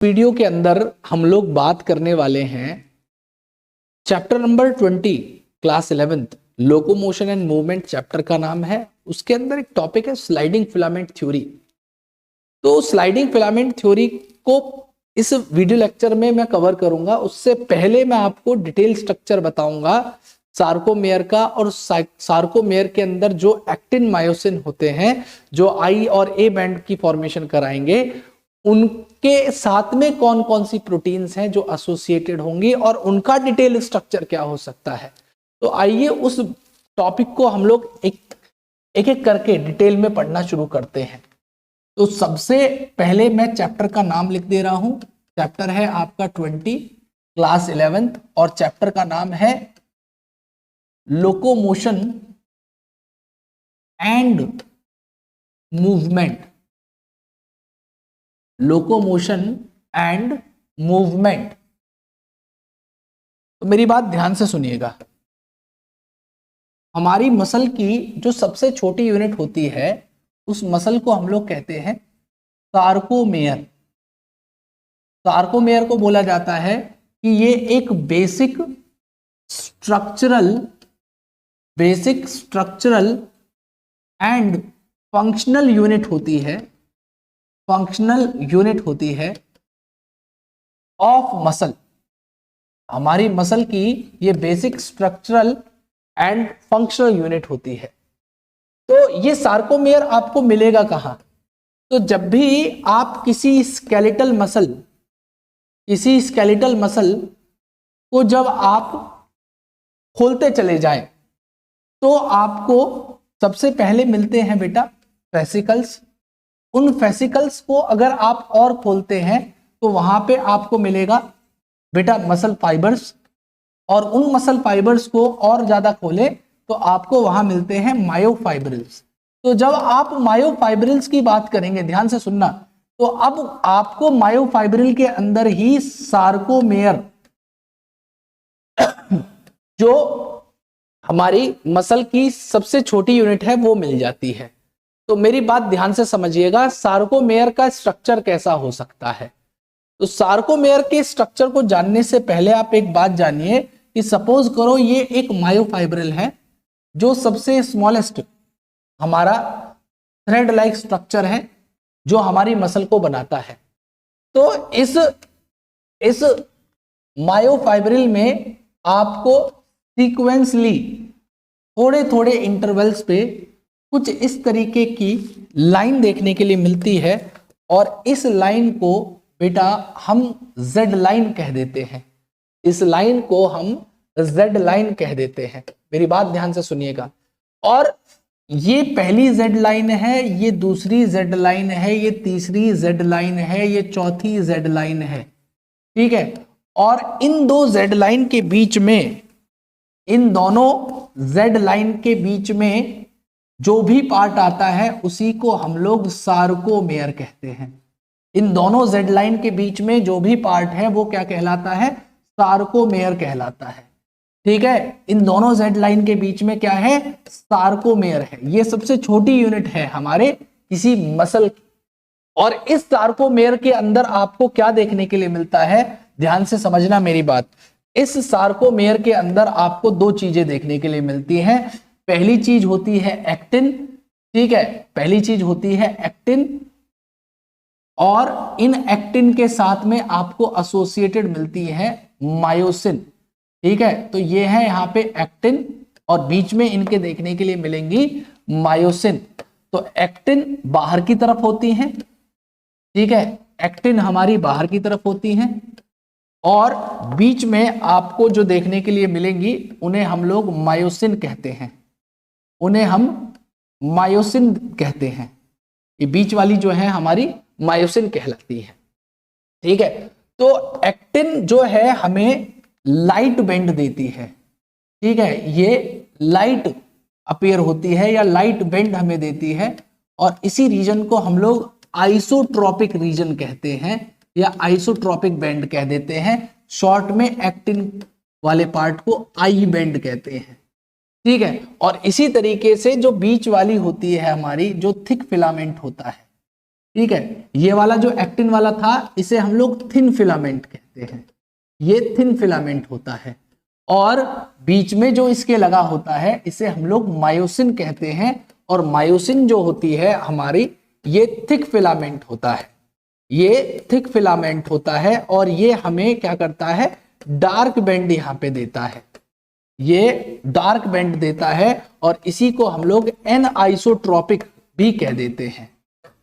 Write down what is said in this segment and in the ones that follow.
Video के अंदर हम लोग बात करने वाले हैं chapter number 20 class 11th locomotion and movement chapter का नाम है। उसके अंदर एक टॉपिक है स्लाइडिंग फिलामेंट थ्योरी। तो स्लाइडिंग फिलामेंट थ्योरी को इस वीडियो लेक्चर में मैं कवर करूंगा। उससे पहले मैं आपको डिटेल स्ट्रक्चर बताऊंगा सार्कोमेयर का, और सार्कोमेयर के अंदर जो एक्टिन मायोसिन होते हैं जो आई और ए बैंड की फॉर्मेशन कराएंगे, उनके साथ में कौन कौन सी प्रोटीन्स हैं जो एसोसिएटेड होंगी और उनका डिटेल स्ट्रक्चर क्या हो सकता है। तो आइए उस टॉपिक को हम लोग एक एक करके डिटेल में पढ़ना शुरू करते हैं। तो सबसे पहले मैं चैप्टर का नाम लिख दे रहा हूं। चैप्टर है आपका 20 क्लास 11th और चैप्टर का नाम है locomotion and movement. Locomotion and movement. तो मेरी बात ध्यान से सुनिएगा। हमारी मसल की जो सबसे छोटी यूनिट होती है उस मसल को हम लोग कहते हैं सार्कोमेयर। सार्कोमेयर को बोला जाता है कि ये एक basic structural and functional unit होती है। फंक्शनल यूनिट होती है ऑफ मसल। हमारी मसल की ये basic structural and functional unit होती है। तो ये सार्कोमेयर आपको मिलेगा कहां? तो जब भी आप किसी स्केलेटल मसल को जब आप खोलते चले जाएं तो आपको सबसे पहले मिलते हैं बेटा फेसिकल्स। उन फेसिकल्स को अगर आप और खोलते हैं तो वहां पे आपको मिलेगा बेटा मसल फाइबर्स, और उन मसल फाइबर्स को और ज्यादा खोले तो आपको वहां मिलते हैं मायोफाइब्रिल्स। तो जब आप मायोफाइब्रिल्स की बात करेंगे, ध्यान से सुनना, तो अब आपको मायोफाइब्रिल के अंदर ही सार्कोमेयर जो हमारी मसल की सबसे छोटी यूनिट है वो मिल जाती है। तो मेरी बात ध्यान से समझिएगा, सार्कोमेयर का स्ट्रक्चर कैसा हो सकता है। तो सार्कोमेयर के स्ट्रक्चर को जानने से पहले आप एक बात जानिए कि सपोज करो ये एक मायोफाइब्रिल है जो सबसे स्मॉलेस्ट हमारा थ्रेड लाइक स्ट्रक्चर है जो हमारी मसल को बनाता है। तो इस मायोफाइब्रिल में आपको सीक्वेंसली थोड़े थोड़े इंटरवल्स पे कुछ इस तरीके की लाइन देखने के लिए मिलती है, और इस लाइन को बेटा हम जेड लाइन कह देते हैं। इस लाइन को हम जेड लाइन कह देते हैं। मेरी बात ध्यान से सुनिएगा। और ये पहली जेड लाइन है, ये दूसरी जेड लाइन है, ये तीसरी जेड लाइन है, ये चौथी जेड लाइन है, ठीक है। और इन दो जेड लाइन के बीच में, इन दोनों जेड लाइन के बीच में जो भी पार्ट आता है उसी को हम लोग सार्कोमेयर कहते हैं। इन दोनों जेड लाइन के बीच में जो भी पार्ट है वो क्या कहलाता है? सार्कोमेयर कहलाता है, ठीक है। इन दोनों जेड लाइन के बीच में क्या है? सार्कोमेयर है। ये सबसे छोटी यूनिट है हमारे किसी मसल की। और इस सार्कोमेयर के अंदर आपको क्या देखने के लिए मिलता है? ध्यान से समझना मेरी बात। इस सार्कोमेयर के अंदर आपको दो चीजें देखने के लिए मिलती हैं। पहली चीज होती है एक्टिन, ठीक है, पहली चीज होती है एक्टिन, और इन एक्टिन के साथ में आपको एसोसिएटेड मिलती है मायोसिन, ठीक है। तो ये है यहाँ पे एक्टिन और बीच में इनके देखने के लिए मिलेंगी मायोसिन। तो एक्टिन बाहर की तरफ होती हैं, ठीक है, एक्टिन हमारी बाहर की तरफ होती हैं, और बीच में आपको जो देखने के लिए मिलेंगी उन्हें हम लोग मायोसिन कहते हैं। उन्हें हम मायोसिन कहते हैं। ये बीच वाली जो है हमारी मायोसिन कहलाती है, ठीक है। तो एक्टिन जो है हमें लाइट बेंड देती है, ठीक है, ये लाइट अपीयर होती है या लाइट बेंड हमें देती है, और इसी रीजन को हम लोग आइसोट्रोपिक रीजन कहते हैं या आइसोट्रोपिक बैंड कह देते हैं। शॉर्ट में एक्टिन वाले पार्ट को आई बैंड कहते हैं, ठीक है। और इसी तरीके से जो बीच वाली होती है हमारी, जो थिक फिलामेंट होता है, ठीक है, ये वाला जो एक्टिन वाला था इसे हम लोग थिन फिलामेंट कहते हैं, ये थिन फिलामेंट होता है। और बीच में जो इसके लगा होता है इसे हम लोग मायोसिन कहते हैं, और मायोसिन जो होती है हमारी, ये थिक फिलामेंट होता है, ये थिक फिलामेंट होता है। और ये हमें क्या करता है, डार्क बैंड यहाँ पे देता है, ये डार्क बैंड देता है। और इसी को हम लोग एन आइसोट्रॉपिक भी कह देते हैं,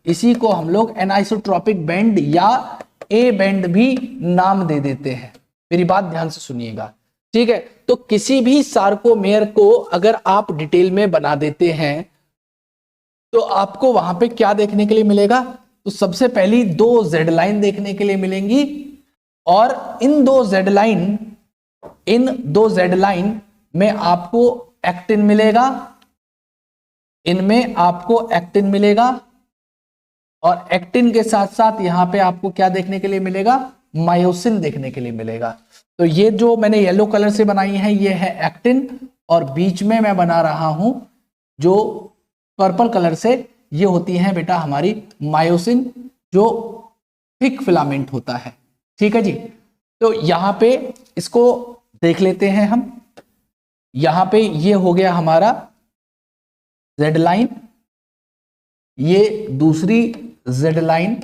इसी को हम लोग एन आइसोट्रॉपिक बैंड या ए बैंड भी नाम दे देते हैं। मेरी बात ध्यान से सुनिएगा, ठीक है। तो किसी भी सार्कोमेयर को अगर आप डिटेल में बना देते हैं तो आपको वहां पे क्या देखने के लिए मिलेगा, तो सबसे पहली 2 जेड लाइन देखने के लिए मिलेंगी। और इन 2 जेड लाइन में आपको एक्टिन मिलेगा, इनमें आपको एक्टिन मिलेगा। और एक्टिन के साथ साथ यहां पे आपको क्या देखने के लिए मिलेगा, मायोसिन देखने के लिए मिलेगा। तो ये जो मैंने येलो कलर से बनाई है ये है एक्टिन, और बीच में मैं बना रहा हूं जो पर्पल कलर से, ये होती है बेटा हमारी मायोसिन, जो थिक फिलामेंट होता है। ठीक है जी। तो यहां पे इसको देख लेते हैं हम। यहां पे ये हो गया हमारा जेड लाइन, ये दूसरी जेड लाइन।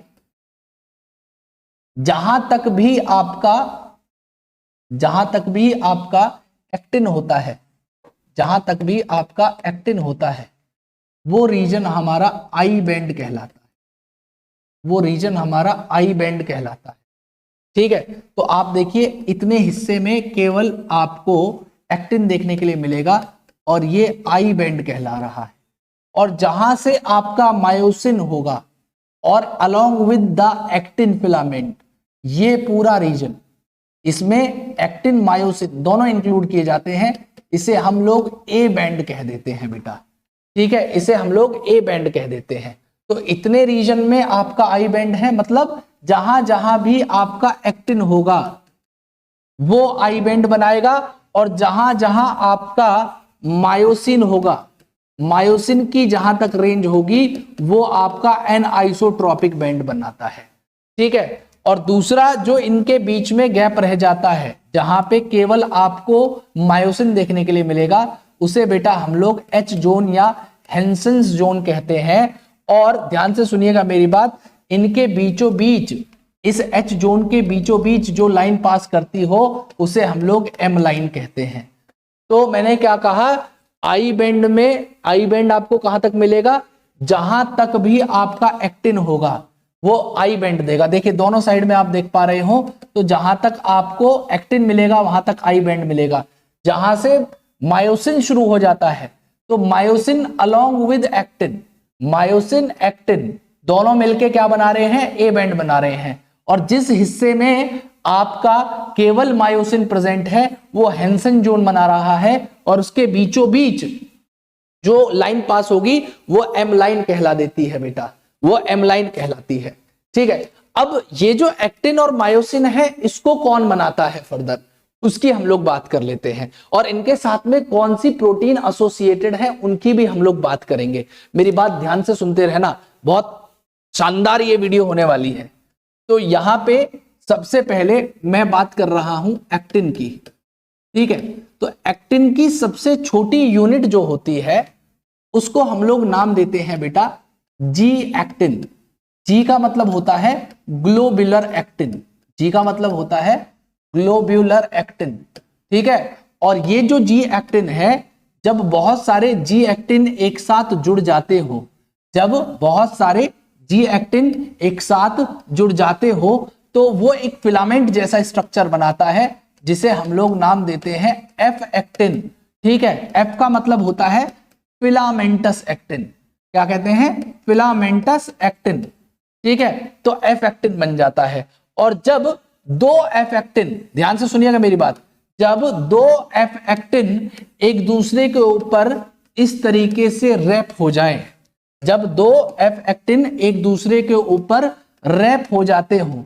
जहां तक भी आपका एक्टिन होता है, जहां तक भी आपका एक्टिन होता है, वो रीजन हमारा आई बैंड कहलाता है, वो रीजन हमारा आई बैंड कहलाता है। ठीक है। तो आप देखिए इतने हिस्से में केवल आपको एक्टिन देखने के लिए मिलेगा, और ये आई बैंड कहला रहा है। और जहां से आपका मायोसिन होगा और along with the actin filament, ये पूरा रीजन, इसमें एक्टिन मायोसिन दोनों इंक्लूड किए जाते हैं, इसे हम लोग ए बैंड कह देते हैं बेटा। ठीक है, इसे हम लोग ए बैंड कह देते हैं। तो इतने रीजन में आपका आई बैंड है, मतलब जहां जहां भी आपका एक्टिन होगा वो आई बैंड बनाएगा, और जहां जहां आपका मायोसिन होगा, मायोसिन की जहां तक रेंज होगी, वो आपका एन आइसोट्रॉपिक बैंड बनाता है। ठीक है। और दूसरा जो इनके बीच में गैप रह जाता है, जहां पे केवल आपको मायोसिन देखने के लिए मिलेगा, उसे बेटा हम लोग एच जोन या हेंसेंस जोन कहते हैं। और ध्यान से सुनिएगा मेरी बात, इनके बीचों बीच, इस एच जोन के बीचों बीच जो लाइन पास करती हो उसे हम लोग एम लाइन कहते हैं। तो मैंने क्या कहा, आई बैंड में, आई बैंड आपको कहां तक मिलेगा, जहां तक भी आपका एक्टिन होगा वो आई बैंड देगा। देखिए दोनों साइड में आप देख पा रहे हो, तो जहां तक आपको एक्टिन मिलेगा वहां तक आई बैंड मिलेगा। जहां से मायोसिन शुरू हो जाता है तो myosin along with actin, myosin actin दोनों मिलके क्या बना रहे हैं, ए बैंड बना रहे हैं। और जिस हिस्से में आपका केवल मायोसिन प्रेजेंट है वो हेंसन जोन बना रहा है, और उसके बीचों बीच जो लाइन पास होगी वो एम लाइन कहला देती है बेटा, वो एम लाइन कहलाती है। ठीक है। अब ये जो एक्टिन और मायोसिन है इसको कौन बनाता है फर्दर, उसकी हम लोग बात कर लेते हैं, और इनके साथ में कौन सी प्रोटीन एसोसिएटेड है उनकी भी हम लोग बात करेंगे। मेरी बात ध्यान से सुनते रहना, बहुत शानदार ये वीडियो होने वाली है। तो यहां पे सबसे पहले मैं बात कर रहा हूं एक्टिन की। ठीक है। तो एक्टिन की सबसे छोटी यूनिट जो होती है उसको हम लोग नाम देते हैं बेटा जी एक्टिन। जी का मतलब होता है ग्लोब्यूलर एक्टिन, जी का मतलब होता है ग्लोब्यूलर एक्टिन। ठीक है। और ये जो जी एक्टिन है, जब बहुत सारे जी एक्टिन एक साथ जुड़ जाते हो, जब बहुत सारे जी एक्टिन एक साथ जुड़ जाते हो तो वो एक फिलामेंट जैसा स्ट्रक्चर बनाता है, जिसे हम लोग नाम देते हैं एफ एक्टिन। ठीक है। एफ का मतलब होता है फिलामेंटस एक्टिन। क्या कहते हैं, फिलामेंटस एक्टिन। ठीक है। तो एफ एक्टिन बन जाता है। और जब 2 एफ एक्टिन, ध्यान से सुनिएगा मेरी बात, जब 2 एफ एक्टिन एक दूसरे के ऊपर इस तरीके से रैप हो जाएं, जब 2 एफ एक्टिन एक दूसरे के ऊपर रैप हो जाते हो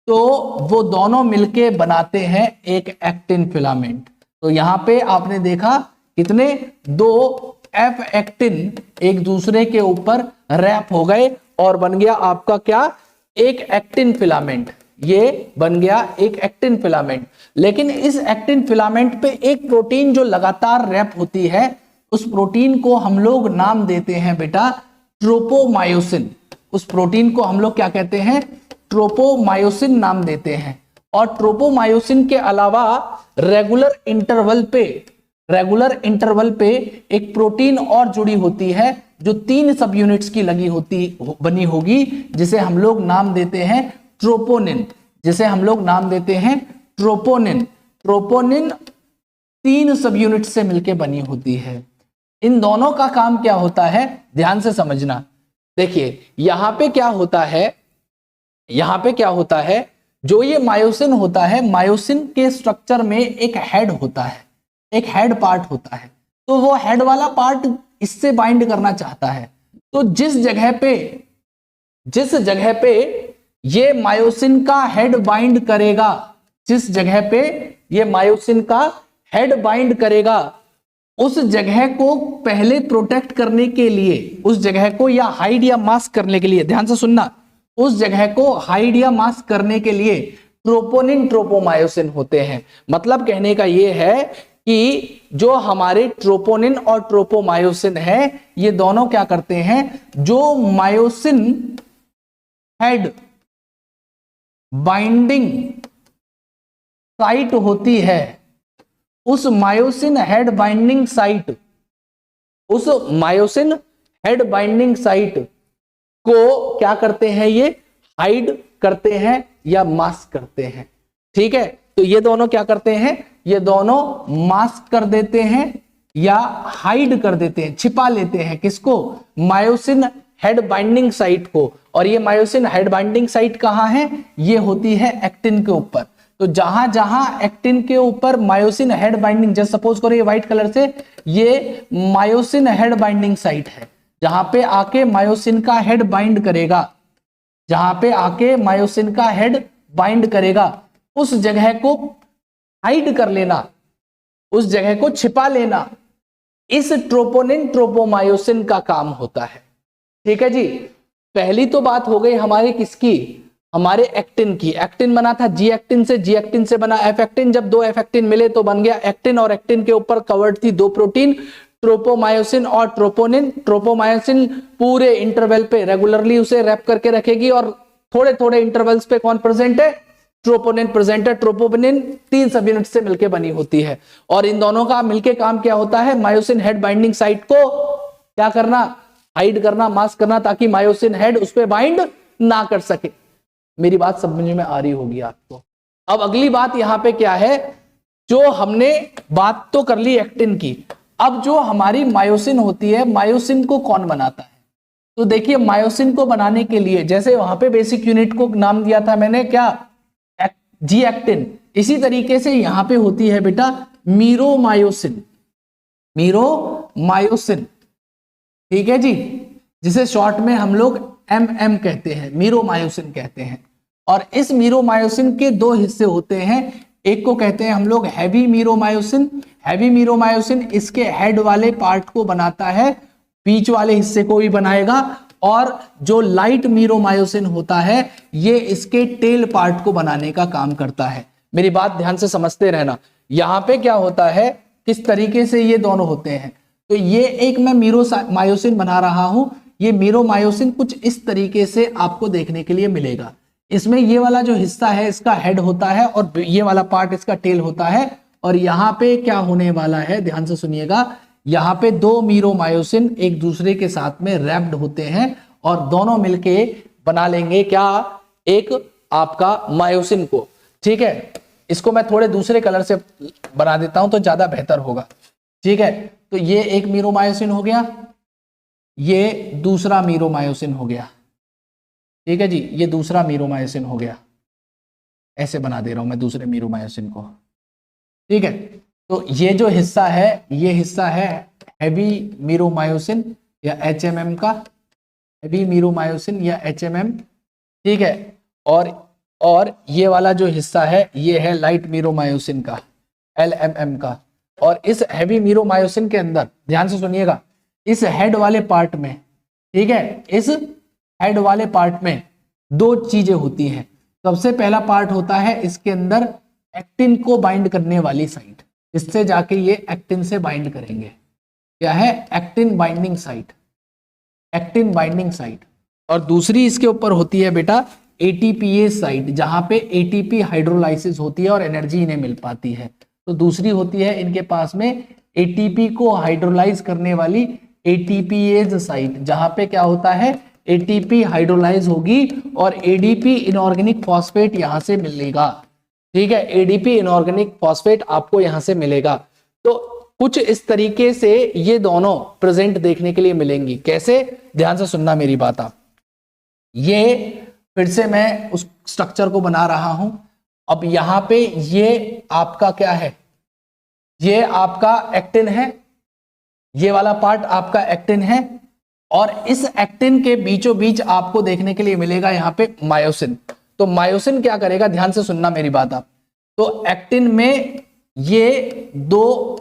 तो वो दोनों मिलके बनाते हैं एक एक्टिन फिलामेंट। तो यहां पे आपने देखा कितने, 2 एफ एक्टिन एक दूसरे के ऊपर रैप हो गए और बन गया आपका क्या, एक एक्टिन फिलामेंट। ये बन गया एक एक्टिन फिलामेंट। लेकिन इस एक्टिन फिलामेंट पे एक प्रोटीन जो लगातार रैप होती है, उस प्रोटीन को हम लोग नाम देते हैं बेटा ट्रोपोमायोसिन। उस प्रोटीन को हम लोग क्या कहते हैं, ट्रोपोमायोसिन नाम देते हैं। और ट्रोपोमायोसिन के अलावा रेगुलर इंटरवल पे एक प्रोटीन और जुड़ी होती है जो 3 सब यूनिट्स की बनी होगी, जिसे हम लोग नाम देते हैं ट्रोपोनिन। ट्रोपोनिन 3 सब यूनिट से मिलकर बनी होती है। इन दोनों का काम क्या होता है, ध्यान से समझना। देखिए यहां पे क्या होता है, जो ये मायोसिन होता है, मायोसिन के स्ट्रक्चर में एक हेड होता है, एक हेड पार्ट होता है। तो वो हेड वाला पार्ट इससे बाइंड करना चाहता है। तो जिस जगह पे ये मायोसिन का हेड बाइंड करेगा, जिस जगह पे ये मायोसिन का हेड बाइंड करेगा, उस जगह को पहले प्रोटेक्ट करने के लिए, उस जगह को या हाइड या मास्क करने के लिए, ध्यान से सुनना, उस जगह को हाइड या मास्क करने के लिए ट्रोपोनिन ट्रोपोमायोसिन होते हैं। मतलब कहने का यह है कि जो हमारे ट्रोपोनिन और ट्रोपोमायोसिन है, ये दोनों क्या करते हैं, जो मायोसिन हेड बाइंडिंग साइट होती है, उस मायोसिन हेड बाइंडिंग साइट को क्या करते हैं, ये हाइड करते हैं या मास्क करते हैं। ठीक है, तो ये दोनों क्या करते हैं, ये दोनों मास्क कर देते हैं या हाइड कर देते हैं, छिपा लेते हैं। किसको, मायोसिन हेड बाइंडिंग साइट को। और ये मायोसिन हेड बाइंडिंग साइट कहां है, ये होती है एक्टिन के ऊपर। तो जहां जहां एक्टिन के ऊपर मायोसिन हेड बाइंडिंग, जैसे सपोज करो ये व्हाइट कलर से, ये मायोसिन हेड बाइंडिंग साइट है, जहां पे आके मायोसिन का हेड बाइंड करेगा, उस जगह को हाइड कर लेना, उस जगह को छिपा लेना, इस ट्रोपोनिन ट्रोपोमायोसिन का काम होता है। ठीक है जी, पहली तो बात हो गई हमारे किसकी, हमारे एक्टिन की। एक्टिन बना था जी एक्टिन से, जी एक्टिन से बना एफ एक्टिन। जब 2 एफ एक्टिन मिले तो बन गया एक्टिन, और एक्टिन के ऊपर कवर्ड थी 2 प्रोटीन, ट्रोपोमायोसिन और ट्रोपोनिन। ट्रोपोमायोसिन पूरे इंटरवल पे रेगुलरली उसे रैप करके रखेगी, और थोड़े थोड़े इंटरवल्स पे कौन प्रेजेंट है, ट्रोपोनिन प्रेजेंट है। ट्रोपोनिन 3 सब यूनिट से मिलकर बनी होती है, और इन दोनों का मिलके काम क्या होता है, मायोसिन हेड बाइंडिंग साइट को क्या करना, हाइड करना, मास्क करना, ताकि मायोसिन हेड उस पर बाइंड ना कर सके। मेरी बात समझ में आ रही होगी आपको। अब अगली बात यहां पे क्या है, जो हमने बात तो कर ली एक्टिन की, अब जो हमारी मायोसिन होती है, मायोसिन को कौन बनाता है। तो देखिए मायोसिन को बनाने के लिए, जैसे वहां पे बेसिक यूनिट को नाम दिया था मैंने क्या, जी एक्टिन, इसी तरीके से यहां पे होती है बेटा मीरोमायोसिन। ठीक है जी, जिसे शॉर्ट में हम लोग MM कहते हैं, मीरोमायोसिन कहते हैं। और इस मीरोमायोसिन के 2 हिस्से होते हैं, एक को कहते हैं हम लोग हैवी मीरोमायोसिन इसके हेड वाले पार्ट को बनाता है, बीच वाले हिस्से को भी बनाएगा, और जो लाइट मीरोमायोसिन होता है ये इसके टेल पार्ट को बनाने का काम करता है। मेरी बात ध्यान से समझते रहना। यहां पे क्या होता है, किस तरीके से ये दोनों होते हैं। तो ये एक मैं मीरोमायोसिन बना रहा हूं, ये मीरोमायोसिन कुछ इस तरीके से आपको देखने के लिए मिलेगा। इसमें ये वाला जो हिस्सा है इसका हेड होता है, और ये वाला पार्ट इसका टेल होता है। और यहाँ पे क्या होने वाला है, ध्यान से सुनिएगा, यहाँ पे 2 मीरोमायोसिन एक दूसरे के साथ में रैप्ड होते हैं, और दोनों मिलके बना लेंगे क्या, एक आपका मायोसिन को। ठीक है, इसको मैं थोड़े दूसरे कलर से बना देता हूं तो ज्यादा बेहतर होगा। ठीक है, तो ये एक मीरोमायोसिन हो गया, ये दूसरा मीरोमायोसिन हो गया। ठीक है जी, ये दूसरा मीरोमायोसिन हो गया, ऐसे बना दे रहा हूं मैं दूसरे मीरोमायोसिन को। ठीक है, तो ये जो हिस्सा है, ये हिस्सा है हैवी मीरोमायोसिन या HMM का, हैवी मीरोमायोसिन या HMM। ठीक है, और ये वाला जो हिस्सा है ये है लाइट मीरोमायोसिन का, LMM का। और इस हैवी मीरोमायोसिन के अंदर ध्यान से सुनिएगा, इस हेड वाले पार्ट में, ठीक है, इस हेड वाले पार्ट में दो चीजें होती हैं। सबसे पहला पार्ट होता है इसके अंदर एक्टिन को बाइंड करने वाली साइट, इससे जाके ये एक्टिन से बाइंड करेंगे। क्या है? Actin binding site, actin binding site. और दूसरी इसके ऊपर होती है बेटा एटीपीएस साइट, जहां पे एटीपी हाइड्रोलाइसिस होती है और एनर्जी इन्हें मिल पाती है। तो दूसरी होती है इनके पास में एटीपी को हाइड्रोलाइज करने वाली एटीपीएज साइट, जहां पे क्या होता है एटीपी हाइड्रोलाइज होगी और एडीपी इनऑर्गेनिक फॉस्फेट यहां से मिलेगा। ठीक है, एडीपी इनऑर्गेनिक फॉस्फेट आपको यहां से मिलेगा। तो कुछ इस तरीके से ये दोनों प्रेजेंट देखने के लिए मिलेंगी। कैसे? ध्यान से सुनना मेरी बात आप। ये फिर से मैं उस स्ट्रक्चर को बना रहा हूं। अब यहां पे ये आपका क्या है? ये आपका एक्टिन है, ये वाला पार्ट आपका एक्टिन है, और इस एक्टिन के बीचों बीच आपको देखने के लिए मिलेगा यहां पे मायोसिन। तो मायोसिन क्या करेगा? ध्यान से सुनना मेरी बात आप। तो एक्टिन में ये दो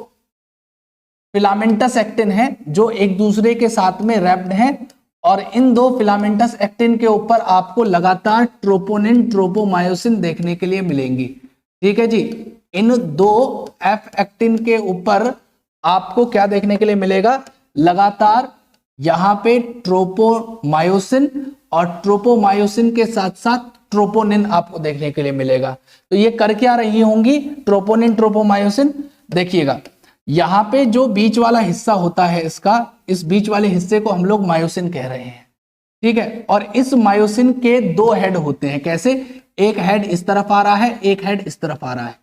फिलामेंटस एक्टिन है जो एक दूसरे के साथ में रैप्ड हैं, और इन दो फिलामेंटस एक्टिन के ऊपर आपको लगातार ट्रोपोनिन ट्रोपोमायोसिन देखने के लिए मिलेंगी। ठीक है जी, इन दो एफ एक्टिन के ऊपर आपको क्या देखने के लिए मिलेगा? लगातार यहां पे ट्रोपोमायोसिन और ट्रोपोमायोसिन के साथ साथ ट्रोपोनिन आपको देखने के लिए मिलेगा। तो ये कर क्या रही होंगी? Troponin tropomyosin. देखिएगा यहां पे जो बीच वाला हिस्सा होता है इसका, इस बीच वाले हिस्से को हम लोग मायोसिन कह रहे हैं। ठीक है, और इस मायोसिन के दो हेड होते हैं। कैसे? एक हेड इस तरफ आ रहा है, एक हेड इस तरफ आ रहा है,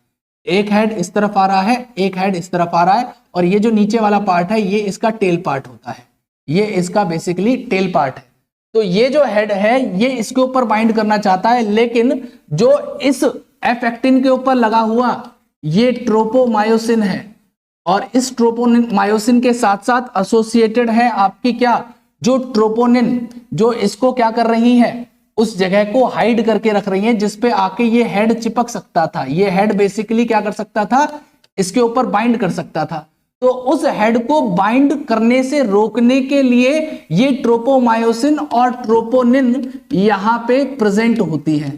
एक हेड इस तरफ आ रहा है, एक हेड इस तरफ आ रहा है, और ये जो नीचे वाला पार्ट है ये इसका टेल पार्ट होता है, ये इसका बेसिकली टेल पार्ट है। तो ये जो हेड है ये इसके ऊपर बाइंड करना चाहता है, लेकिन जो इस एफ एक्टिन के ऊपर लगा हुआ ये ट्रोपोमायोसिन है, और इस ट्रोपोमायोसिन के साथ साथ एसोसिएटेड है आपकी क्या? जो ट्रोपोनिन, जो इसको क्या कर रही है? उस जगह को हाइड करके रख रही है जिसपे आके ये हेड चिपक सकता था। ये हेड बेसिकली क्या कर सकता था? इसके ऊपर बाइंड कर सकता था। तो उस हेड को बाइंड करने से रोकने के लिए ये ट्रोपोमायोसिन और ट्रोपोनिन यहां पे प्रेजेंट होती है।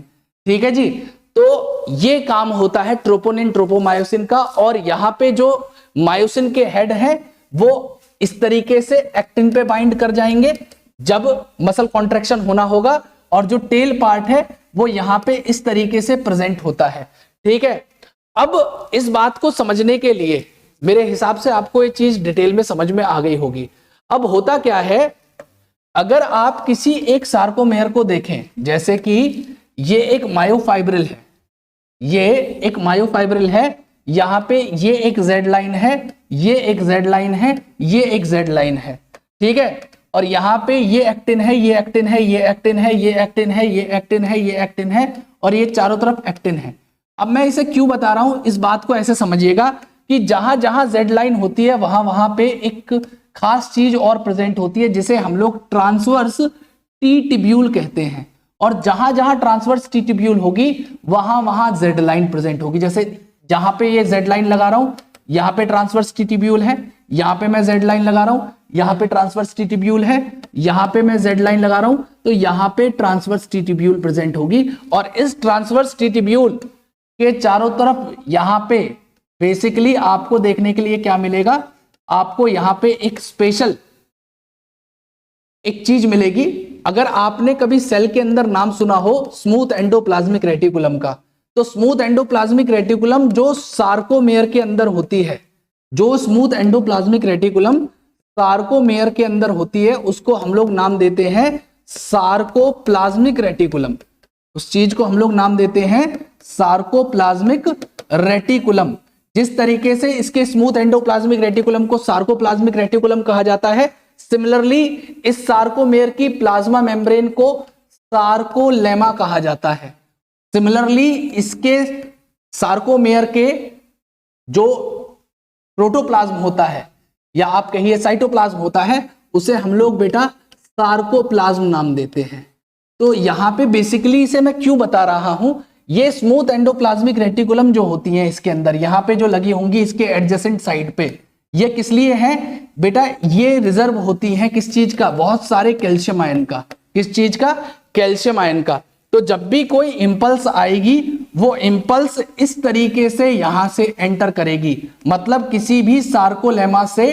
ठीक है जी, तो ये काम होता है ट्रोपोनिन ट्रोपोमायोसिन का। और यहां पे जो मायोसिन के हेड है वो इस तरीके से एक्टिन पे बाइंड कर जाएंगे जब मसल कॉन्ट्रैक्शन होना होगा, और जो टेल पार्ट है वो यहां पे इस तरीके से प्रेजेंट होता है। ठीक है, अब इस बात को समझने के लिए मेरे हिसाब से आपको ये चीज डिटेल में समझ में आ गई होगी। अब होता क्या है, अगर आप किसी एक सार्कोमेयर को देखें, जैसे कि ये एक मायोफाइब्रिल है, ये एक मायोफाइब्रिल है, यहां पे ये एक जेड लाइन है, ये एक जेड लाइन है, ये एक जेड लाइन है। ठीक है, और यहां पे ये एक्टिन है, ये एक्टिन है, ये एक्टिन है, ये एक्टिन है, ये एक्टिन है, ये एक्टिन है, और ये चारों तरफ एक्टिन है। अब मैं इसे क्यों बता रहा हूं, इस बात को ऐसे समझिएगा कि जहां जहां जेड लाइन होती है वहां वहां पे एक खास चीज और प्रेजेंट होती है जिसे हम लोग ट्रांसवर्स टी टिब्यूल कहते हैं। और जहां जहां ट्रांसवर्स टी टिब्यूल होगी वहां वहां जेड लाइन प्रेजेंट होगी। जैसे जहां पे ये जेड लाइन लगा रहा हूं, यहां पे ट्रांसवर्स टी टिब्यूल है, यहां पे मैं जेड लाइन लगा रहा हूं, यहां पे ट्रांसवर्स टी टिब्यूल है, यहां पे मैं जेड लाइन लगा रहा हूं, तो यहां पे ट्रांसवर्स टी टिब्यूल प्रेजेंट होगी। और इस ट्रांसवर्स टी टिब्यूल के चारों तरफ यहां पे बेसिकली आपको देखने के लिए क्या मिलेगा? आपको यहां पे एक स्पेशल एक चीज मिलेगी। अगर आपने कभी सेल के अंदर नाम सुना हो स्मूथ एंडोप्लाज्मिक रेटिकुलम का, तो स्मूथ एंडोप्लाज्मिक रेटिकुलम जो सार्कोमेयर के अंदर होती है, जो स्मूथ एंडोप्लाज्मिक रेटिकुलम सार्कोमेयर के अंदर होती है, उसको हम लोग नाम देते हैं सार्कोप्लाज्मिक रेटिकुलम। उस चीज को हम लोग नाम देते हैं सार्कोप्लाज्मिक रेटिकुलम। जिस तरीके से इसके स्मूथ एंडोप्लाज्मिक रेटिकुलम को सार्कोप्लाज्मिक रेटिकुलम कहा जाता है, सिमिलरली इस सार्कोमेयर की प्लाज्मा मेम्ब्रेन को सार्कोलेमा कहा जाता है। सिमिलरली इसके सार्कोमेयर के जो प्रोटोप्लाज्म होता है, या आप कहिए साइटोप्लाज्म होता है, उसे हम लोग बेटा सार्कोप्लाज्म नाम देते हैं। तो यहां पे बेसिकली इसे मैं क्यों बता रहा हूं, ये स्मूथ एंडोप्लाज्मिक रेटिकुलम जो होती है इसके अंदर, यहां पे जो लगी होंगी इसके एडजेसेंट साइड पे, ये किस लिए है बेटा? ये रिजर्व होती है किस चीज का? बहुत सारे कैल्शियम आयन का। किस चीज का? कैल्शियम आयन का। तो जब भी कोई इंपल्स आएगी वो इंपल्स इस तरीके से यहां से एंटर करेगी, मतलब किसी भी सार्कोलेमा से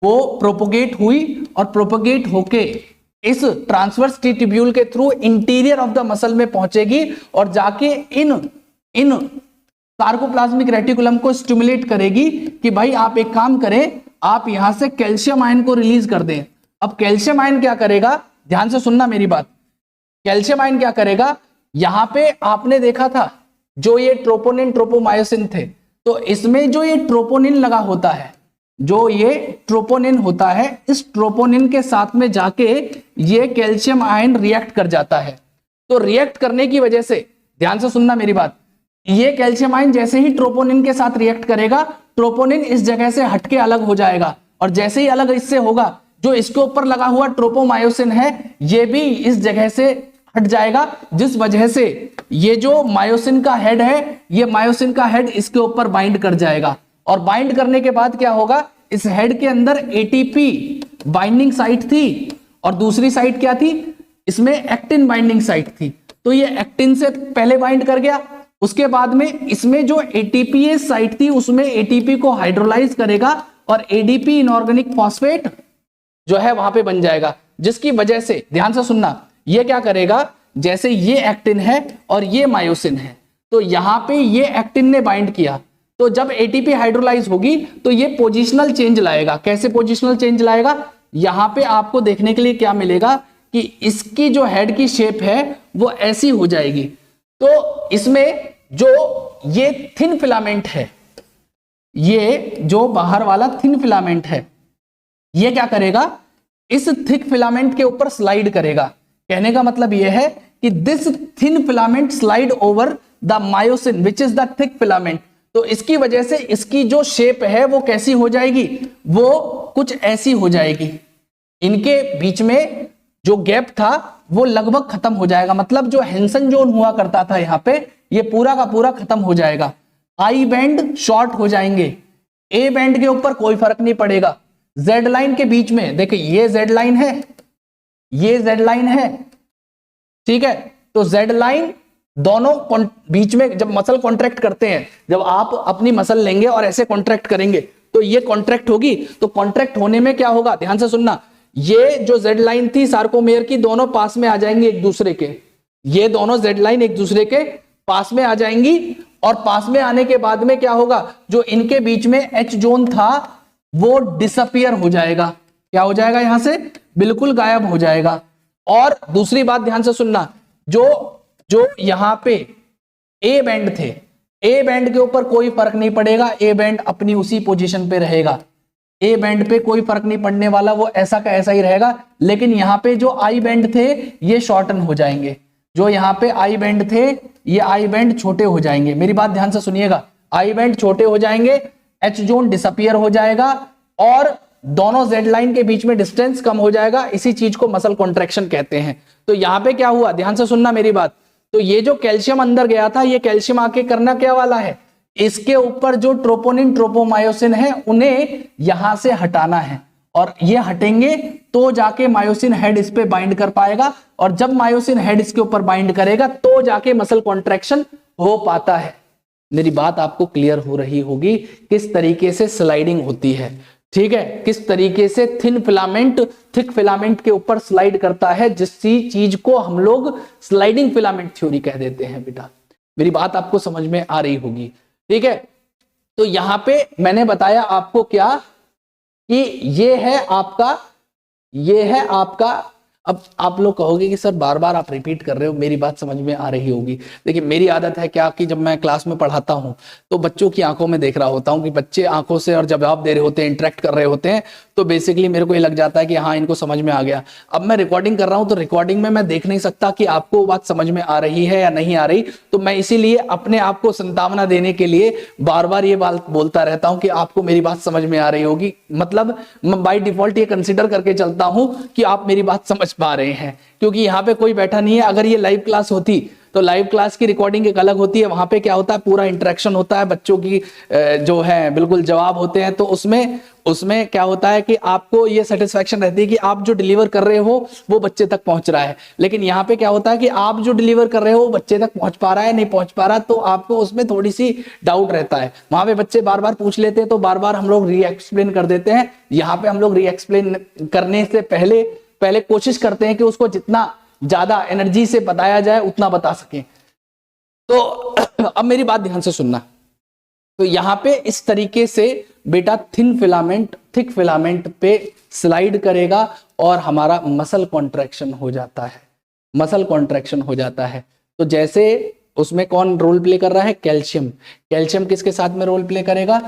वो प्रोपोगेट हुई और प्रोपोगेट होके इस ट्रांसवर्स टी ट्यूब्यूल के through interior of the muscle में पहुंचेगी और जाके इन सार्कोप्लाज्मिक रेटिकुलम को स्टिमुलेट करेगी कि भाई आप एक काम करें, आप यहां से कैल्शियम आयन को रिलीज कर दें। अब कैल्शियम आयन क्या करेगा, ध्यान से सुनना मेरी बात। कैल्शियम आयन क्या करेगा, यहां पे आपने देखा था जो ये ट्रोपोनिन ट्रोपोमायोसिन थे, तो इसमें जो ये ट्रोपोनिन लगा होता है, जो ये ट्रोपोनिन होता है, इस ट्रोपोनिन के साथ में जाके ये कैल्शियम आयन रिएक्ट कर जाता है। तो रिएक्ट करने की वजह से, ध्यान से सुनना मेरी बात, ये कैल्शियम आयन जैसे ही ट्रोपोनिन के साथ रिएक्ट करेगा, ट्रोपोनिन इस जगह से हटके अलग हो जाएगा और जैसे ही अलग इससे होगा, जो इसके ऊपर लगा हुआ ट्रोपोमायोसिन है ये भी इस जगह से हट जाएगा, जिस वजह से ये जो मायोसिन का हेड है, ये मायोसिन का हेड इसके ऊपर बाइंड कर जाएगा और बाइंड करने के बाद क्या होगा, इस हेड के अंदर एटीपी बाइंडिंग साइट थी और दूसरी साइट क्या थी, इसमें एक्टिन बाइंडिंग साइट थी। तो ये एक्टिन से पहले बाइंड कर गया, उसके बाद में इसमें जो एटीपीएस साइट थी उसमें एटीपी को हाइड्रोलाइज करेगा और एडीपी इनऑर्गेनिक फॉस्फेट जो है वहां पे बन जाएगा, जिसकी वजह से, ध्यान से सुनना, ये क्या करेगा, जैसे ये एक्टिन है और ये मायोसिन है, तो यहां पे ये एक्टिन ने बाइंड किया, तो जब एटीपी हाइड्रोलाइज होगी तो ये पोजिशनल चेंज लाएगा। कैसे पोजिशनल चेंज लाएगा, यहां पे आपको देखने के लिए क्या मिलेगा कि इसकी जो हेड की शेप है वो ऐसी हो जाएगी। तो इसमें जो ये थिन फिलामेंट है, ये जो बाहर वाला थिन फिलामेंट है, ये क्या करेगा, इस थिक फिलामेंट के ऊपर स्लाइड करेगा। कहने का मतलब यह है कि this thin filament slide over the myosin which is the thick filament. तो इसकी वजह से इसकी जो शेप है वो कैसी हो जाएगी, वो कुछ ऐसी हो जाएगी। इनके बीच में जो गैप था वो लगभग खत्म हो जाएगा, मतलब जो हेंसन जोन हुआ करता था यहाँ पे, ये पूरा का पूरा खत्म हो जाएगा। आई बैंड शॉर्ट हो जाएंगे, ए बैंड के ऊपर कोई फर्क नहीं पड़ेगा। जेड लाइन के बीच में देखिए, ये जेड लाइन है, ये जेड लाइन है, ठीक है। तो जेड लाइन दोनों बीच में जब मसल कॉन्ट्रैक्ट करते हैं, जब आप अपनी मसल लेंगे और ऐसे कॉन्ट्रैक्ट करेंगे तो ये कॉन्ट्रैक्ट होगी, तो कॉन्ट्रैक्ट होने में क्या होगा, ध्यान से सुनना, ये जो जेड लाइन थी सार्कोमेयर की, दोनों पास में आ जाएंगी एक दूसरे के, ये दोनों जेड लाइन एक दूसरे के पास में आ जाएंगी और पास में आने के बाद में क्या होगा, जो इनके बीच में एच जोन था वो डिसअपियर हो जाएगा। क्या हो जाएगा, यहां से बिल्कुल गायब हो जाएगा। और दूसरी बात ध्यान से सुनना, जो यहां पे ए बैंड थे, ए बैंड के ऊपर कोई फर्क नहीं पड़ेगा, ए बैंड अपनी उसी पोजीशन पे रहेगा, ए बैंड पे कोई फर्क नहीं पड़ने वाला, वो ऐसा का ऐसा ही रहेगा। लेकिन यहाँ पे जो आई बैंड थे ये शॉर्टन हो जाएंगे, जो यहाँ पे आई बैंड थे ये आई बैंड छोटे हो जाएंगे। मेरी बात ध्यान से सुनिएगा, आई बैंड छोटे हो जाएंगे, एच जोन डिसअपियर हो जाएगा और दोनों जेड लाइन के बीच में डिस्टेंस कम हो जाएगा। इसी चीज को मसल कॉन्ट्रैक्शन कहते हैं। तो यहाँ पे क्या हुआ, ध्यान से सुनना मेरी बात, तो ये जो कैल्शियम अंदर गया था, ये कैल्शियम आके करना क्या वाला है, इसके ऊपर जो ट्रोपोनिन ट्रोपोमायोसिन है उन्हें यहां से हटाना है, और ये हटेंगे तो जाके मायोसिन हेड इस पे बाइंड कर पाएगा, और जब मायोसिन हेड इसके ऊपर बाइंड करेगा तो जाके मसल कॉन्ट्रैक्शन हो पाता है। मेरी बात आपको क्लियर हो रही होगी किस तरीके से स्लाइडिंग होती है, ठीक है, किस तरीके से थिन फिलामेंट थिक फिलामेंट के ऊपर स्लाइड करता है, जिससी चीज को हम लोग स्लाइडिंग फिलामेंट थ्योरी कह देते हैं। बेटा मेरी बात आपको समझ में आ रही होगी, ठीक है। तो यहां पे मैंने बताया आपको क्या कि ये है आपका अब आप लोग कहोगे कि सर बार बार आप रिपीट कर रहे हो, मेरी बात समझ में आ रही होगी। देखिए मेरी आदत है क्या कि जब मैं क्लास में पढ़ाता हूं तो बच्चों की आंखों में देख रहा होता हूं कि बच्चे आंखों से और जवाब दे रहे होते हैं, इंटरेक्ट कर रहे होते हैं, तो बेसिकली मेरे को ये लग जाता है कि हाँ इनको समझ में आ गया। अब मैं रिकॉर्डिंग कर रहा हूं तो रिकॉर्डिंग में मैं देख नहीं सकता कि आपको वो बात समझ में आ रही है या नहीं आ रही, तो मैं इसीलिए अपने आप को संतावना देने के लिए बार बार ये बात बोलता रहता हूं कि आपको मेरी बात समझ में आ रही होगी। मतलब मैं बाय डिफॉल्ट ये कंसिडर करके चलता हूं कि आप मेरी बात समझ पा रहे हैं, क्योंकि यहाँ पे कोई बैठा नहीं है। अगर ये लाइव क्लास होती तो लाइव क्लास की रिकॉर्डिंग एक अलग होती है, वहां पे क्या होता है पूरा इंटरेक्शन होता है, बच्चों की जो है बिल्कुल जवाब होते हैं, तो उसमें क्या होता है कि आपको ये सेटिस्फेक्शन रहती है कि आप जो डिलीवर कर रहे हो वो बच्चे तक पहुंच रहा है। लेकिन यहाँ पे क्या होता है कि आप जो डिलीवर कर रहे हो बच्चे तक पहुंच पा रहा है नहीं पहुंच पा रहा, तो आपको उसमें थोड़ी सी डाउट रहता है। वहां पे बच्चे बार बार पूछ लेते हैं तो बार बार हम लोग री एक्सप्लेन कर देते हैं। यहाँ पे हम लोग री एक्सप्लेन करने से पहले कोशिश करते हैं कि उसको जितना ज्यादा एनर्जी से बताया जाए उतना बता सके। तो अब मेरी बात ध्यान से सुनना। तो यहां पे इस तरीके से बेटा थिक फिलामेंट पे स्लाइड करेगा और हमारा मसल कॉन्ट्रैक्शन हो जाता है, मसल कॉन्ट्रैक्शन हो जाता है। तो जैसे उसमें कौन रोल प्ले कर रहा है, कैल्शियम। कैल्शियम किसके साथ में रोल प्ले करेगा,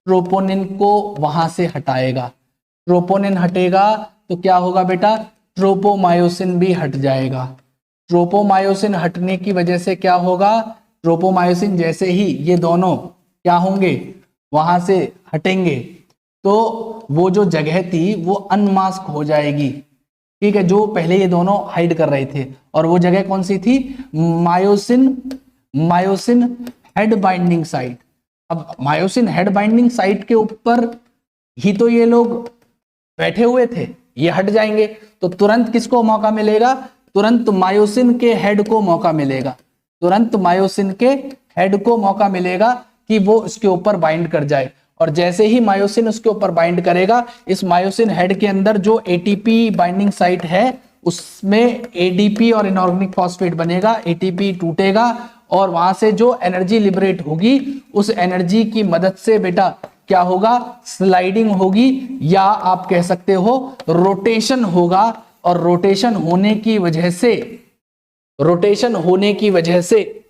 ट्रोपोनिन को वहां से हटाएगा। ट्रोपोनिन हटेगा तो क्या होगा बेटा, ट्रोपोमायोसिन भी हट जाएगा। ट्रोपोमायोसिन हटने की वजह से क्या होगा, ट्रोपोमायोसिन जैसे ही ये दोनों क्या होंगे वहां से हटेंगे तो वो जो जगह थी वो अनमास्क हो जाएगी, ठीक है, जो पहले ये दोनों हाइड कर रहे थे। और वो जगह कौन सी थी, मायोसिन हेड बाइंडिंग साइट। अब मायोसिन हेड बाइंडिंग साइट के ऊपर ही तो ये लोग बैठे हुए थे, ये हट जाएंगे तो तुरंत किसको मौका मिलेगा, तुरंत मायोसिन के हेड को मौका मिलेगा, तुरंत मायोसिन के हेड को मौका मिलेगा कि वो इसके ऊपर बाइंड कर जाए। और जैसे ही मायोसिन उसके ऊपर बाइंड करेगा, इस मायोसिन हेड के अंदर जो एटीपी बाइंडिंग साइट है उसमें एडीपी और इनऑर्गेनिक फॉस्फेट बनेगा, एटीपी टूटेगा और वहां से जो एनर्जी लिबरेट होगी उस एनर्जी की मदद से बेटा क्या होगा, स्लाइडिंग होगी या आप कह सकते हो रोटेशन होगा। और रोटेशन होने की वजह से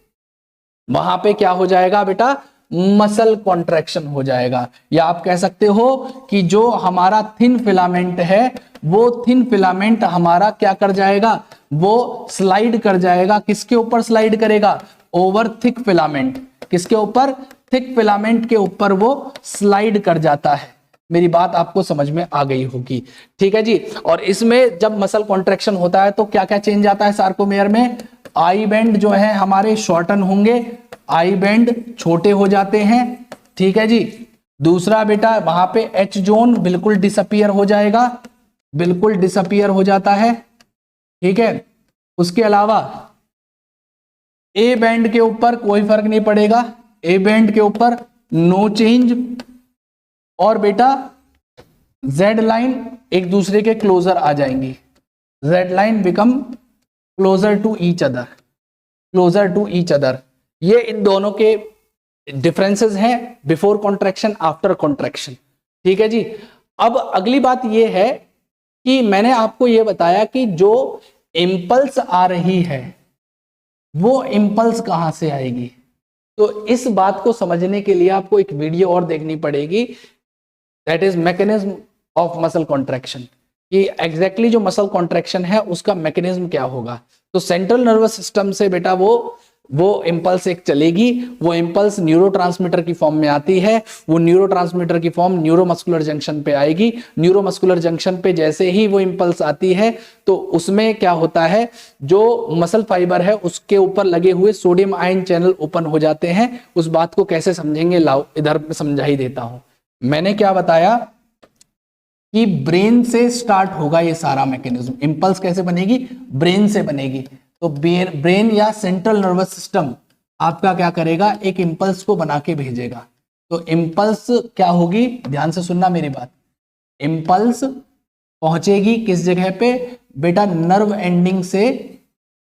वहां पे क्या हो जाएगा बेटा, मसल कॉन्ट्रैक्शन हो जाएगा। या आप कह सकते हो कि जो हमारा थिन फिलामेंट है वो थिन फिलामेंट हमारा क्या कर जाएगा, वो स्लाइड कर जाएगा। किसके ऊपर स्लाइड करेगा, ओवर थिक फिलामेंट। किसके ऊपर, थिक फिलामेंट के ऊपर वो स्लाइड कर जाता है। मेरी बात आपको समझ में आ गई होगी, ठीक है जी। और इसमें जब मसल कॉन्ट्रैक्शन होता है तो क्या क्या चेंज आता है सार्कोमेयर में, आई बैंड जो है हमारे शॉर्टन होंगे, आई बैंड छोटे हो जाते हैं, ठीक है जी। दूसरा बेटा वहां पे एच जोन बिल्कुल डिसअपियर हो जाएगा, बिल्कुल डिसअपियर हो जाता है, ठीक है। उसके अलावा ए बैंड के ऊपर कोई फर्क नहीं पड़ेगा, ए बैंड के ऊपर नो चेंज। और बेटा जेड लाइन एक दूसरे के क्लोजर आ जाएंगी, Z line become closer to each other, closer to each other. ये इन दोनों के डिफरेंसेस हैं बिफोर कॉन्ट्रैक्शन आफ्टर कॉन्ट्रैक्शन, ठीक है जी। अब अगली बात ये है कि मैंने आपको ये बताया कि जो इंपल्स आ रही है वो इंपल्स कहां से आएगी। तो इस बात को समझने के लिए आपको एक वीडियो और देखनी पड़ेगी, that is mechanism of muscle contraction, कि एग्जैक्टली जो मसल कॉन्ट्रैक्शन है उसका मैकेनिज्म क्या होगा। तो सेंट्रल नर्वस सिस्टम से बेटा वो इंपल्स एक चलेगी, वो इंपल्स न्यूरोट्रांसमीटर की फॉर्म में आती है, वो न्यूरोट्रांसमीटर की फॉर्म न्यूरोमस्कुलर जंक्शन पे आएगी। न्यूरोमस्कुलर जंक्शन पे जैसे ही वो इंपल्स आती है तो उसमें क्या होता है, जो मसल फाइबर है उसके ऊपर लगे हुए सोडियम आयन चैनल ओपन हो जाते हैं। उस बात को कैसे समझेंगे, लाओ इधर समझा ही देता हूं। मैंने क्या बताया कि ब्रेन से स्टार्ट होगा ये सारा मैकेनिज्म। इंपल्स कैसे बनेगी, ब्रेन से बनेगी। तो ब्रेन या सेंट्रल नर्वस सिस्टम आपका क्या करेगा, एक इंपल्स को बना के भेजेगा। तो इंपल्स क्या होगी, ध्यान से सुनना मेरी बात। इंपल्स पहुंचेगी किस जगह पे बेटा, नर्व एंडिंग से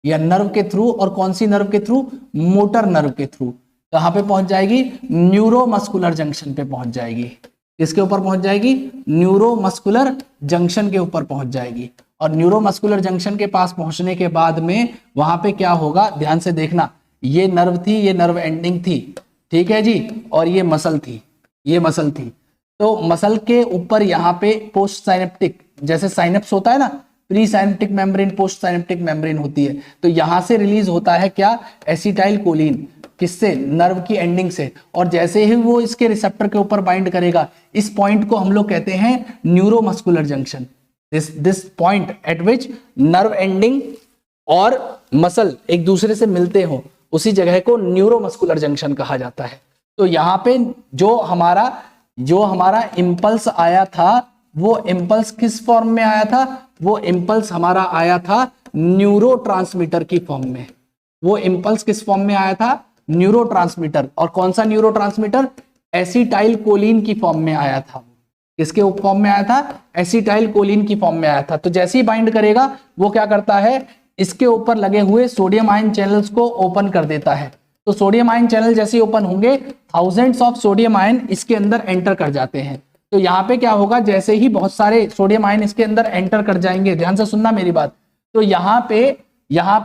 या नर्व के थ्रू। और कौन सी नर्व के थ्रू, मोटर नर्व के थ्रू। कहां पे पहुंच जाएगी, न्यूरोमस्कुलर जंक्शन पे पहुंच जाएगी। किसके ऊपर पहुंच जाएगी, न्यूरोमस्कुलर जंक्शन के ऊपर पहुंच जाएगी। और न्यूरोमस्कुलर जंक्शन के पास पहुंचने के बाद में वहां पे क्या होगा, ध्यान से देखना। ये नर्व थी, ये नर्व एंडिंग थी, ठीक है जी। और ये मसल थी, ये मसल थी। तो मसल के ऊपर यहाँ पे पोस्ट साइनेप्टिक, जैसे साइनेप्स होता है ना, pre synaptic membrane, post synaptic membrane होती है। तो यहां से रिलीज होता है क्या, एसिटाइल कोलिन। किससे, नर्व की एंडिंग से। और जैसे ही वो इसके रिसेप्टर के ऊपर बाइंड करेगा, इस पॉइंट को हम लोग कहते हैं neuromuscular junction. this point at which nerve ending और मसल एक दूसरे से मिलते हो, उसी जगह को न्यूरोमस्कुलर जंक्शन कहा जाता है। तो यहाँ पे जो हमारा इंपल्स आया था, वो इंपल्स किस फॉर्म में आया था? वो इंपल्स हमारा आया था न्यूरोट्रांसमीटर की फॉर्म में। वो इंपल्स किस फॉर्म में आया था? न्यूरोट्रांसमीटर। और कौन सा न्यूरोट्रांसमीटर? एसिटाइल कोलिन की फॉर्म में आया था। किसके फॉर्म में आया था? एसिटाइल कोलिन की फॉर्म में आया था। तो जैसे ही बाइंड करेगा वो क्या करता है? इसके ऊपर लगे हुए सोडियम आयन चैनल्स को ओपन कर देता है। तो सोडियम आयन चैनल जैसे ही ओपन होंगे, थाउजेंड्स ऑफ सोडियम आयन इसके अंदर एंटर कर जाते हैं। तो यहाँ पे क्या होगा? जैसे ही बहुत सारे सोडियम आयन इसके अंदर एंटर कर जाएंगे, ध्यान से सुनना मेरी बात, तो यहाँ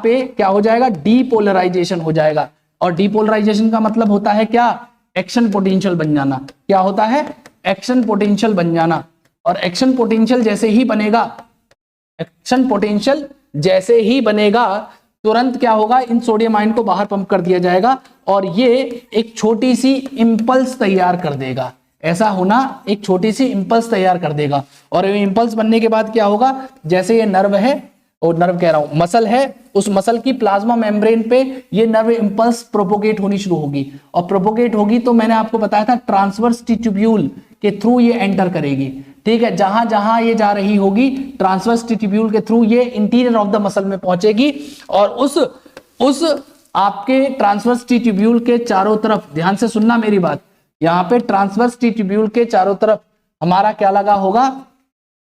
पे क्या हो जाएगा? डीपोलराइजेशन हो जाएगा। और डीपोलराइजेशन का मतलब होता है क्या? एक्शन पोटेंशियल बन जाना। क्या होता है? एक्शन पोटेंशियल बन जाना। और एक्शन पोटेंशियल जैसे ही बनेगा, एक्शन पोटेंशियल जैसे ही बनेगा, तुरंत क्या होगा? इन सोडियम आयन को बाहर पंप कर दिया जाएगा और ये एक छोटी सी इंपल्स तैयार कर देगा। ऐसा होना, एक छोटी सी इंपल्स तैयार कर देगा। और ये इंपल्स बनने के बाद क्या होगा? जैसे ये नर्व है, और नर्व कह रहा हूं, मसल है, उस मसल की प्लाज्मा मेम्ब्रेन पे ये नर्व इंपल्स प्रोपोगेट होनी शुरू होगी। और प्रोपोगेट होगी तो मैंने आपको बताया था ट्रांसवर्स टिट्यूब्यूल के थ्रू ये एंटर करेगी। ठीक है, जहां जहां ये जा रही होगी, ट्रांसवर्स टिट्यूब्यूल के थ्रू ये इंटीरियर ऑफ द मसल में पहुंचेगी। और उस आपके ट्रांसवर्स टिट्यूब्यूल के चारों तरफ, ध्यान से सुनना मेरी बात, यहाँ पे ट्रांसवर्स टिट्यूब्यूल के चारों तरफ हमारा क्या लगा होगा?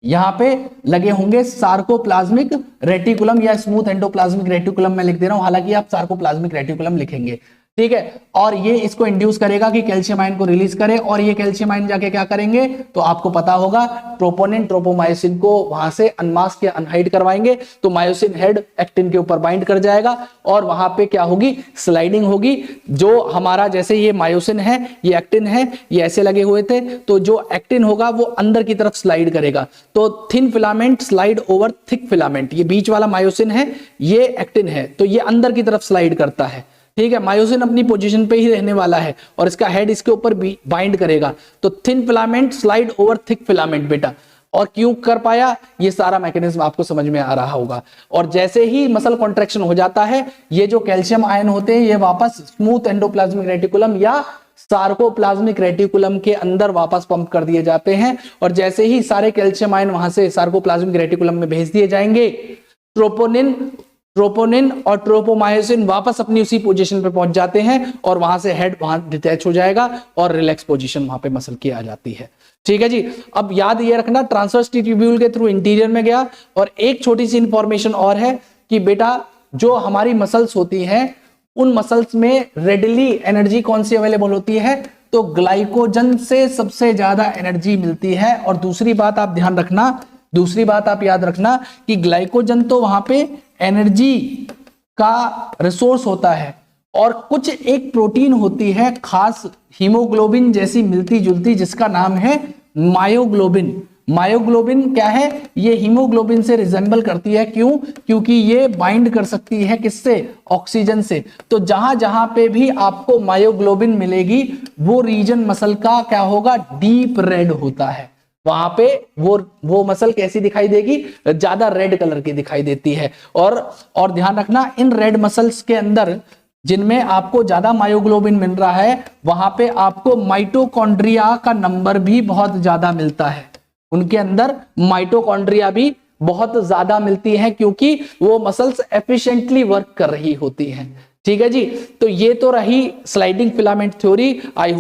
यहाँ पे लगे होंगे सार्कोप्लाज्मिक रेटिकुलम या स्मूथ एंडोप्लाज्मिक रेटिकुलम में लिख दे रहा हूं, हालांकि आप सार्कोप्लाज्मिक रेटिकुलम लिखेंगे। ठीक है, और ये इसको इंड्यूस करेगा कि कैल्शियम आयन को रिलीज करे, और ये कैल्शियम आयन जाके क्या करेंगे? तो आपको पता होगा, ट्रोपोनिन ट्रोपोमायोसिन को वहां से अनमास्क या अनहाइड करवाएंगे। तो मायोसिन हेड एक्टिन के ऊपर बाइंड कर जाएगा और वहां पे क्या होगी? स्लाइडिंग होगी। जो हमारा, जैसे ये मायोसिन है, ये एक्टिन है, ये ऐसे लगे हुए थे, तो जो एक्टिन होगा वो अंदर की तरफ स्लाइड करेगा। तो thin filament slide over thick filament, ये बीच वाला मायोसिन है, ये एक्टिन है, तो ये अंदर की तरफ स्लाइड करता है। ठीक है, मायोसिन अपनी पोजीशन पे ही रहने वाला है और इसका हेड इसके ऊपर बाइंड करेगा। तो thin filament slide over thick filament बेटा। और क्यों कर पाया? ये सारा मैकेनिज्म आपको समझ में आ रहा होगा। और जैसे ही मसल कॉन्ट्रैक्शन हो जाता है, ये जो कैल्शियम आयन होते हैं ये वापस स्मूथ एंडोप्लाज्मिक रेटिकुलम या सार्कोप्लाज्मिक रेटिकुलम के अंदर वापस पंप कर दिए जाते हैं। और जैसे ही सारे कैल्शियम आयन वहां से सार्कोप्लाज्मिक रेटिकुलम में भेज दिए जाएंगे, ट्रोपोनिन और ट्रोपोमायोसिन वापस अपनी उसी पोजीशन पे पहुंच जाते हैं और वहां से हेड वहां डिटैच हो जाएगा और रिलैक्स पोजीशन वहां पे मसल की आ जाती है। ठीक है जी, अब याद ये रखना, ट्रांसवर्स टिट्यूब्यूल के थ्रू इंटीरियर में गया। और एक छोटी सी इंफॉर्मेशन और है कि बेटा, जो हमारी मसल्स होती हैं, उन मसल्स में रेडिली एनर्जी कौन सी अवेलेबल होती है? तो ग्लाइकोजन से सबसे ज्यादा एनर्जी मिलती है। और दूसरी बात आप ध्यान रखना, दूसरी बात आप याद रखना कि ग्लाइकोजन तो वहां पे एनर्जी का रिसोर्स होता है, और कुछ एक प्रोटीन होती है खास हीमोग्लोबिन जैसी मिलती जुलती, जिसका नाम है मायोग्लोबिन। मायोग्लोबिन क्या है? ये हीमोग्लोबिन से रिजेंबल करती है। क्यों? क्योंकि ये बाइंड कर सकती है किससे? ऑक्सीजन से। तो जहां जहां पे भी आपको मायोग्लोबिन मिलेगी, वो रीजन मसल का क्या होगा? डीप रेड होता है। वहां पे वो मसल कैसी दिखाई देगी? ज्यादा रेड कलर की दिखाई देती है। और ध्यान रखना, इन रेड मसल्स के अंदर जिनमें आपको ज्यादा मायोग्लोबिन मिल रहा है, वहां पे आपको माइटोकॉन्ड्रिया का नंबर भी बहुत ज्यादा मिलता है। उनके अंदर माइटोकॉन्ड्रिया भी बहुत ज्यादा मिलती है, क्योंकि वो मसल्स एफिशिएंटली वर्क कर रही होती हैं। ठीक है जी, तो ये तो रही sliding filament theory. I hope